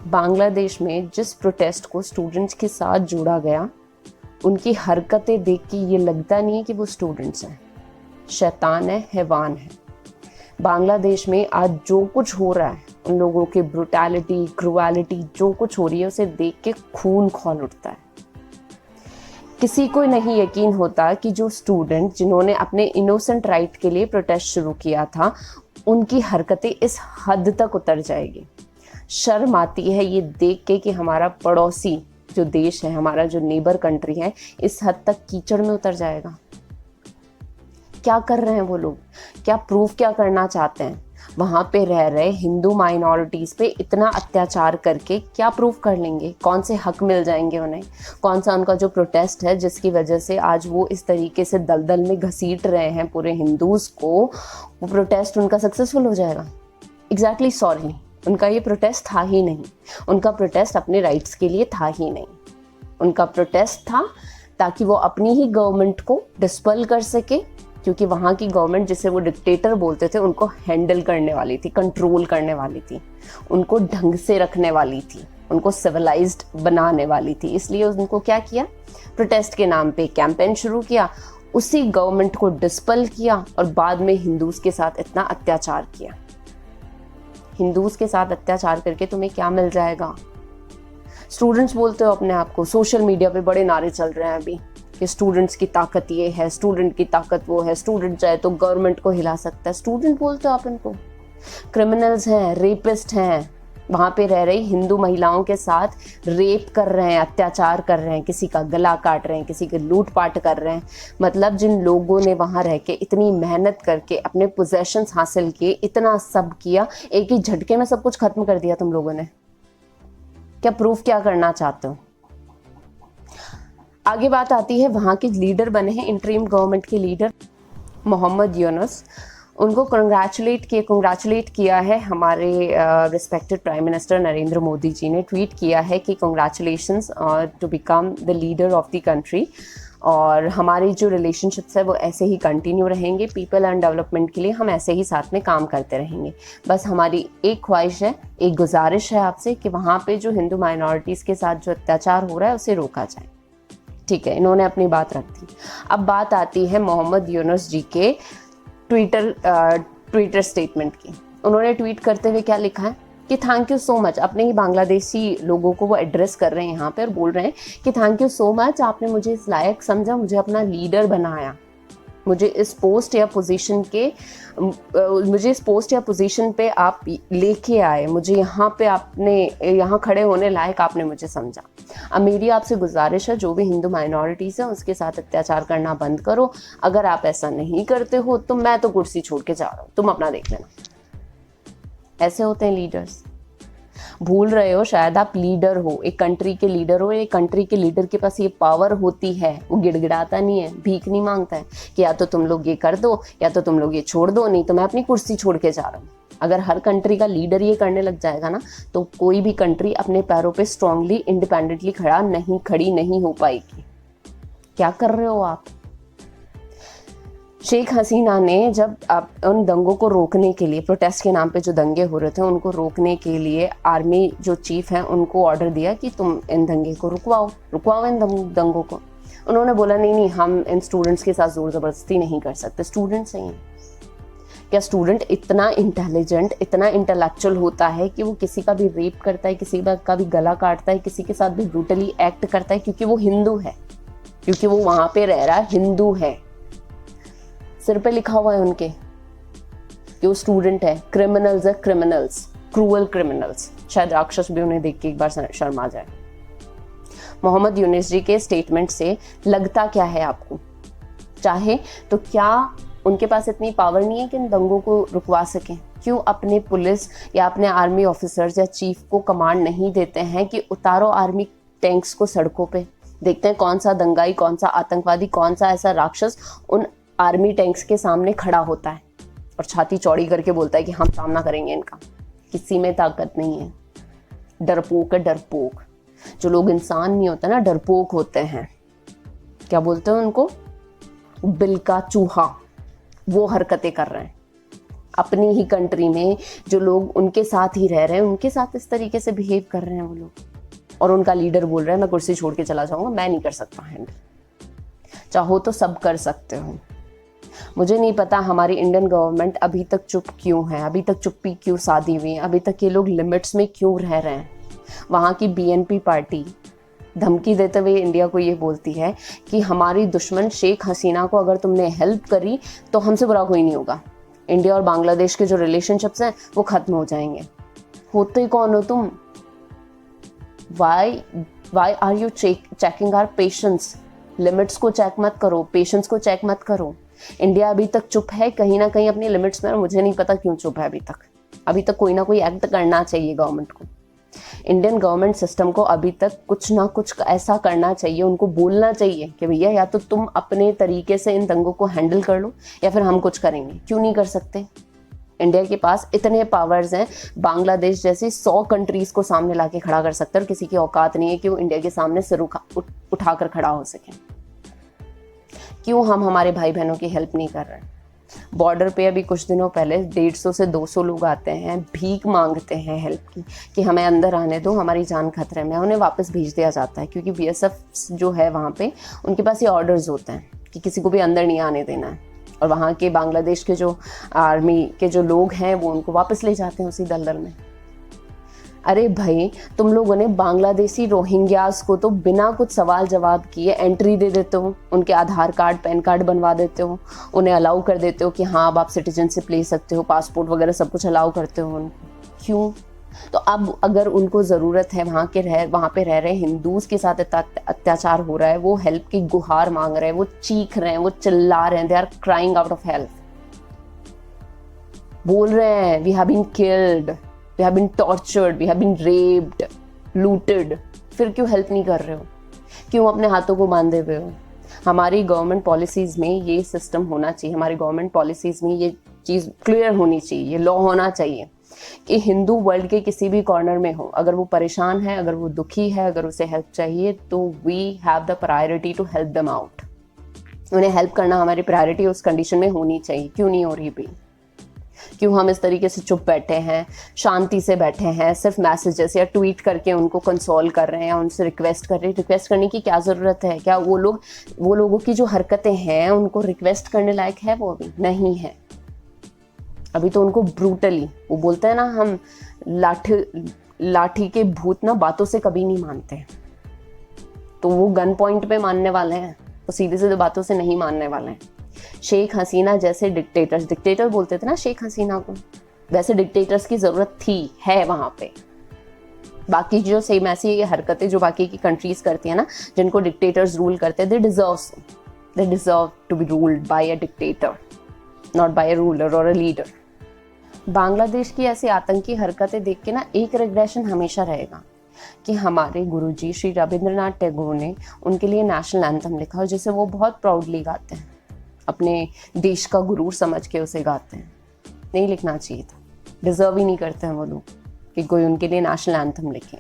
बांग्लादेश में जिस प्रोटेस्ट को स्टूडेंट्स के साथ जोड़ा गया, उनकी हरकतें देख के ये लगता नहीं है कि वो स्टूडेंट्स हैं, शैतान है, हैवान है। बांग्लादेश में आज जो कुछ हो रहा है, उन लोगों की ब्रुटैलिटी, क्रूएलिटी जो कुछ हो रही है, उसे देख के खून खौल उठता है। किसी को नहीं यकीन होता कि जो स्टूडेंट जिन्होंने अपने इनोसेंट राइट के लिए प्रोटेस्ट शुरू किया था, उनकी हरकतें इस हद तक उतर जाएगी। शर्म आती है ये देख के कि हमारा पड़ोसी जो देश है, हमारा जो नेबर कंट्री है, इस हद तक कीचड़ में उतर जाएगा। क्या कर रहे हैं वो लोग? क्या प्रूफ क्या करना चाहते हैं? वहाँ पे रह रहे हिंदू माइनॉरिटीज़ पे इतना अत्याचार करके क्या प्रूफ कर लेंगे? कौन से हक मिल जाएंगे उन्हें? कौन सा उनका जो प्रोटेस्ट है जिसकी वजह से आज वो इस तरीके से दलदल में घसीट रहे हैं पूरे हिंदूज़ को, वो प्रोटेस्ट उनका सक्सेसफुल हो जाएगा? एग्जैक्टली सॉरी, उनका ये प्रोटेस्ट था ही नहीं। उनका प्रोटेस्ट अपने राइट्स के लिए था ही नहीं। उनका प्रोटेस्ट था ताकि वो अपनी ही गवर्नमेंट को डिस्पेल कर सके, क्योंकि वहाँ की गवर्नमेंट, जिसे वो डिक्टेटर बोलते थे, उनको हैंडल करने वाली थी, कंट्रोल करने वाली थी, उनको ढंग से रखने वाली थी, उनको सिविलाइज्ड बनाने वाली थी। इसलिए उनको क्या किया? प्रोटेस्ट के नाम पे कैंपेन शुरू किया, उसी गवर्नमेंट को डिस्पेल किया और बाद में हिंदूज के साथ इतना अत्याचार किया। हिंदूज के साथ अत्याचार करके तुम्हें क्या मिल जाएगा? स्टूडेंट्स बोलते हो अपने आप को, सोशल मीडिया पे बड़े नारे चल रहे हैं अभी कि स्टूडेंट्स की ताकत ये है, स्टूडेंट की ताकत वो है, स्टूडेंट चाहे तो गवर्नमेंट को हिला सकता है। स्टूडेंट बोलते हो आप इनको? क्रिमिनल्स हैं, रेपिस्ट हैं, वहाँ पे रह रही हिंदू महिलाओं के साथ रेप कर रहे हैं, अत्याचार कर रहे हैं, किसी का गला काट रहे हैं, किसी के लूटपाट कर रहे हैं। मतलब जिन लोगों ने वहाँ रह के इतनी मेहनत करके अपने पोजेशंस हासिल किए, इतना सब किया, एक ही झटके में सब कुछ खत्म कर दिया तुम लोगों ने। क्या प्रूफ क्या करना चाहते हो? आगे बात आती है, वहाँ के लीडर बने हैं इंटरिम गवर्नमेंट के लीडर मोहम्मद यूनुस। उनको कंग्रेचुलेट किया है हमारे respected prime minister Narendra Modi ji ने। ट्वीट किया है कि congratulations to become the leader of the country, और हमारी जो रिलेशनशिप्स है वो ऐसे ही कंटिन्यू रहेंगे। पीपल एंड डेवलपमेंट के लिए हम ऐसे ही साथ में काम करते रहेंगे। बस हमारी एक ख्वाहिश है, एक गुजारिश है आपसे कि वहाँ पे जो हिंदू माइनॉरिटीज़ के साथ जो अत्याचार हो रहा है उसे रोका जाए। ठीक है, इन्होंने अपनी बात रख दी। अब बात आती है मोहम्मद यूनुस जी के ट्विटर स्टेटमेंट की। उन्होंने ट्वीट करते हुए क्या लिखा है कि थैंक यू सो मच। अपने ही बांग्लादेशी लोगों को वो एड्रेस कर रहे हैं यहाँ पे और बोल रहे हैं कि थैंक यू सो मच, आपने मुझे इस लायक समझा, मुझे अपना लीडर बनाया, मुझे इस पोस्ट या पोजीशन पे आप लेके आए, मुझे यहाँ खड़े होने लायक आपने मुझे समझा। अब मेरी आपसे गुजारिश है, जो भी हिंदू माइनॉरिटीज़ है उसके साथ अत्याचार करना बंद करो। अगर आप ऐसा नहीं करते हो तो मैं तो कुर्सी छोड़ के जा रहा हूँ, तुम अपना देख लेना। ऐसे होते हैं लीडर्स। भूल रहे हो शायद, आप लीडर हो, एक कंट्री के लीडर हो। एक कंट्री के लीडर के पास ये पावर होती है, वो गिड़गिड़ाता नहीं है, भीख नहीं मांगता है कि या तो तुम लोग ये कर दो या तो तुम लोग ये छोड़ दो, नहीं तो मैं अपनी कुर्सी छोड़ के जा रहा हूँ। अगर हर कंट्री का लीडर ये करने लग जाएगा ना, तो कोई भी कंट्री अपने पैरों पे स्ट्रांगली इंडिपेंडेंटली खड़ी नहीं हो पाएगी। क्या कर रहे हो आप? शेख हसीना ने जब उन दंगों को रोकने के लिए, प्रोटेस्ट के नाम पे जो दंगे हो रहे थे उनको रोकने के लिए आर्मी जो चीफ हैं उनको ऑर्डर दिया कि तुम इन दंगे को रुकवाओ इन दंगों को। उन्होंने बोला नहीं, हम इन स्टूडेंट्स के साथ जोर ज़बरदस्ती नहीं कर सकते। स्टूडेंट्स हैं। क्या स्टूडेंट इतना इंटेलिजेंट, इतना इंटेलेक्चुअल होता है कि वो किसी का भी रेप करता है, किसी का भी गला काटता है, किसी के साथ भी ब्रूटली एक्ट करता है क्योंकि वो हिंदू है, क्योंकि वो वहाँ पे रह रहा है, हिंदू है। सिर पे लिखा हुआ है उनके कि वो स्टूडेंट है। क्रिमिनल्स है, क्रिमिनल्स, क्रूअल क्रिमिनल्स। शायद राक्षस भी उन्हें देख के एक बार शर्म आ जाए। मोहम्मद यूनुस जी के स्टेटमेंट से लगता क्या है आपको? चाहे तो क्या उनके पास इतनी पावर नहीं है कि इन दंगों को रुकवा सकें? क्यों अपने पुलिस या अपने आर्मी ऑफिसर्स या चीफ को कमांड नहीं देते हैं कि उतारो आर्मी टैंक्स को सड़कों पे, देखते हैं कौन सा दंगाई, कौन सा आतंकवादी, कौन सा ऐसा राक्षस उन आर्मी टैंक्स के सामने खड़ा होता है और छाती चौड़ी करके बोलता है कि हम सामना करेंगे इनका। किसी में ताकत नहीं है। डरपोक है, डरपोक। जो लोग इंसान नहीं होते ना, डरपोक होते हैं। क्या बोलते हैं उनको? बिल का चूहा। वो हरकतें कर रहे हैं। अपनी ही कंट्री में जो लोग उनके साथ ही रह रहे हैं उनके साथ इस तरीके से बिहेव कर रहे हैं वो लोग, और उनका लीडर बोल रहा है मैं कुर्सी छोड़ के चला जाऊंगा, मैं नहीं कर सकता हैंडल। चाहो तो सब कर सकते हो। मुझे नहीं पता हमारी इंडियन गवर्नमेंट अभी तक चुप क्यों है, अभी तक चुप्पी क्यों साधी हुई है, अभी तक ये लोग लिमिट्स में क्यों रह रहे हैं। वहाँ की बीएनपी पार्टी धमकी देते हुए इंडिया को ये बोलती है कि हमारी दुश्मन शेख हसीना को अगर तुमने हेल्प करी तो हमसे बुरा कोई नहीं होगा, इंडिया और बांग्लादेश के जो रिलेशनशिप्स हैं वो खत्म हो जाएंगे। होते कौन हो तुम? Why are you checking our patience? Limits को चेक मत करो, पेशेंस को चेक मत करो। इंडिया अभी तक चुप है कहीं ना कहीं अपनी लिमिट्स में, और मुझे नहीं पता क्यों चुप है अभी तक कोई ना कोई एक्ट करना चाहिए गवर्नमेंट को। इंडियन गवर्नमेंट सिस्टम को अभी तक कुछ ना कुछ ऐसा करना चाहिए, उनको बोलना चाहिए कि भैया या तो तुम अपने तरीके से इन दंगों को हैंडल कर लो या फिर हम कुछ करेंगे। क्यों नहीं कर सकते? इंडिया के पास इतने पावर्स हैं, बांग्लादेश जैसी 100 कंट्रीज को सामने लाके खड़ा कर सकता है और किसी की औकात नहीं है कि वो इंडिया के सामने सिर उठाकर खड़ा हो सके। क्यों हम हमारे भाई बहनों की हेल्प नहीं कर रहे हैं? बॉर्डर पे अभी कुछ दिनों पहले 150 से 200 लोग आते हैं, भीख मांगते हैं हेल्प की कि हमें अंदर आने दो, हमारी जान खतरे में। उन्हें वापस भेज दिया जाता है क्योंकि बीएसएफ जो है वहाँ पे उनके पास ये ऑर्डर्स होते हैं कि किसी को भी अंदर नहीं आने देना है, और वहाँ के बांग्लादेश के जो आर्मी के जो लोग हैं वो उनको वापस ले जाते हैं उसी दलदल में। अरे भाई, तुम लोगों ने बांग्लादेशी रोहिंग्यास को तो बिना कुछ सवाल जवाब किए एंट्री दे देते हो, उनके आधार कार्ड पैन कार्ड बनवा देते हो, उन्हें अलाउ कर देते हो कि हाँ अब आप सिटीजनशिप ले सकते हो, पासपोर्ट वगैरह सब कुछ अलाउ करते हो उनको। क्यों? तो अब अगर उनको ज़रूरत है, वहाँ पे रह रहे हिंदूज के साथ अत्याचार हो रहा है, वो हेल्प की गुहार मांग रहे हैं, वो चीख रहे हैं, वो चिल्ला रहे हैं, they are crying out of help, बोल रहे हैं we have been killed, we have been tortured, we have been raped, looted। फिर क्यों हेल्प नहीं कर रहे हो? क्यों अपने हाथों को बांधे हुए हो? हमारी गवर्नमेंट पॉलिसीज़ में ये सिस्टम होना चाहिए, हमारी गवर्नमेंट पॉलिसीज़ में ये चीज़ क्लियर होनी चाहिए, ये लॉ होना चाहिए कि हिंदू वर्ल्ड के किसी भी कॉर्नर में हो, अगर वो परेशान है, अगर वो दुखी है, अगर उसे हेल्प चाहिए, तो we have the priority to help them out. उन्हें हेल्प करना हमारी प्रायोरिटी उस कंडीशन में होनी चाहिए। क्यों नहीं हो रही भाई? क्यों हम इस तरीके से चुप बैठे हैं, शांति से बैठे हैं, सिर्फ मैसेजेस या ट्वीट करके उनको कंसोल कर रहे हैं या उनसे रिक्वेस्ट कर रहे हैं? रिक्वेस्ट करने की क्या ज़रूरत है? क्या वो लोगों की जो हरकतें हैं उनको रिक्वेस्ट करने लायक है? वो अभी नहीं है। अभी तो उनको ब्रूटली, वो बोलते हैं ना हम लाठी के भूत ना बातों से कभी नहीं मानते, तो वो गन पॉइंट पे मानने वाले हैं, तो सीधे सीधे बातों से नहीं मानने वाले हैं। शेख हसीना जैसे डिक्टेटर बोलते थे ना शेख हसीना को, वैसे डिक्टेटर्स की जरूरत है वहां पे। बाकी जो सेम ऐसी हरकतें जो बाकी की कंट्रीज करती है ना, जिनको डिक्टेटर्स रूल करते हैं, they deserve to be ruled by a dictator, not by a ruler और अ लीडर। बांग्लादेश की ऐसी आतंकी हरकतें देख के ना एक रिग्रेशन हमेशा रहेगा कि हमारे गुरुजी श्री रविंद्रनाथ टैगोर ने उनके लिए नेशनल एंथम लिखा और जिसे वो बहुत प्राउडली गाते हैं, अपने देश का गुरूर समझ के उसे गाते हैं। नहीं लिखना चाहिए था, डिजर्व ही नहीं करते हैं वो लोग कि कोई उनके लिए नेशनल एंथम लिखे।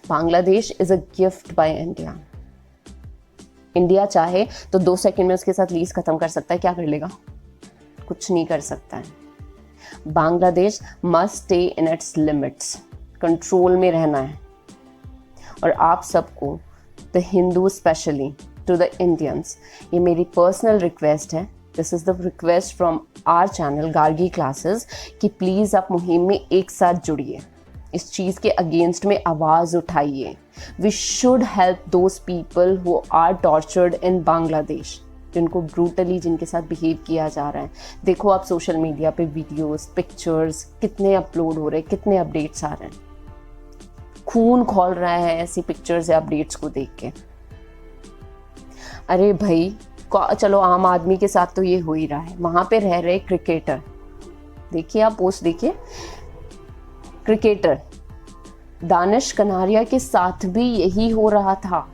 Bangladesh is a gift by India. India चाहे तो 2 सेकंड में उसके साथ लीज खत्म कर सकता है। क्या कर लेगा? कुछ नहीं कर सकता है। Bangladesh must stay in its limits, control में रहना है। और आप सबको, the Hindu specially, to the Indians, ये मेरी पर्सनल रिक्वेस्ट है, this is the request from our channel Gargi classes, कि प्लीज़ आप मुहिम में एक साथ जुड़िए, इस चीज़ के अगेंस्ट में आवाज़ उठाइए। We should help those people who are tortured in Bangladesh, जिनको ब्रूटली जिनके साथ बिहेव किया जा रहा है। देखो आप सोशल मीडिया पे वीडियोस, पिक्चर्स कितने अपलोड हो रहे हैं, कितने अपडेट्स आ रहे हैं, खून खौल रहा है ऐसी पिक्चर्स या अपडेट्स को देख के। अरे भाई, चलो आम आदमी के साथ तो ये हो ही रहा है, वहां पे रह रहे क्रिकेटर, देखिए आप पोस्ट देखिए, क्रिकेटर दानिश कनारिया के साथ भी यही हो रहा था।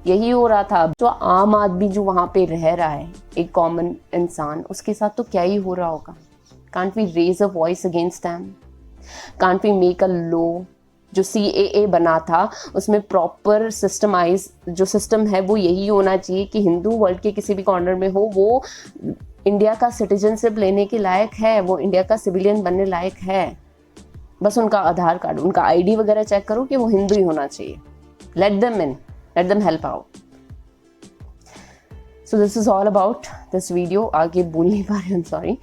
जो आम आदमी जो वहां पे रह रहा है, एक कॉमन इंसान, उसके साथ तो क्या ही हो रहा होगा। Can't we raise a voice against them? Can't we make a law? जो CAA बना था उसमें प्रॉपर सिस्टमाइज जो सिस्टम है वो यही होना चाहिए कि हिंदू वर्ल्ड के किसी भी कॉर्नर में हो, वो इंडिया का सिटीजनशिप लेने के लायक है, वो इंडिया का सिविलियन बनने लायक है। बस उनका आधार कार्ड, उनका आईडी वगैरह चेक करो कि वो हिंदू ही होना चाहिए। Let them in, let them help out. So this is all about this video. आगे बोल नहीं पा रही, आई एम सॉरी।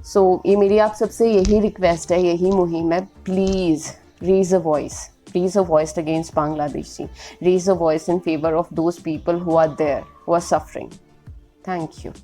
सो ये मेरी आप सबसे यही रिक्वेस्ट है, यही मुहिम है, please raise a voice, raise a voice against Bangladeshi, raise a voice in favor of those people who are there, who are suffering. Thank you.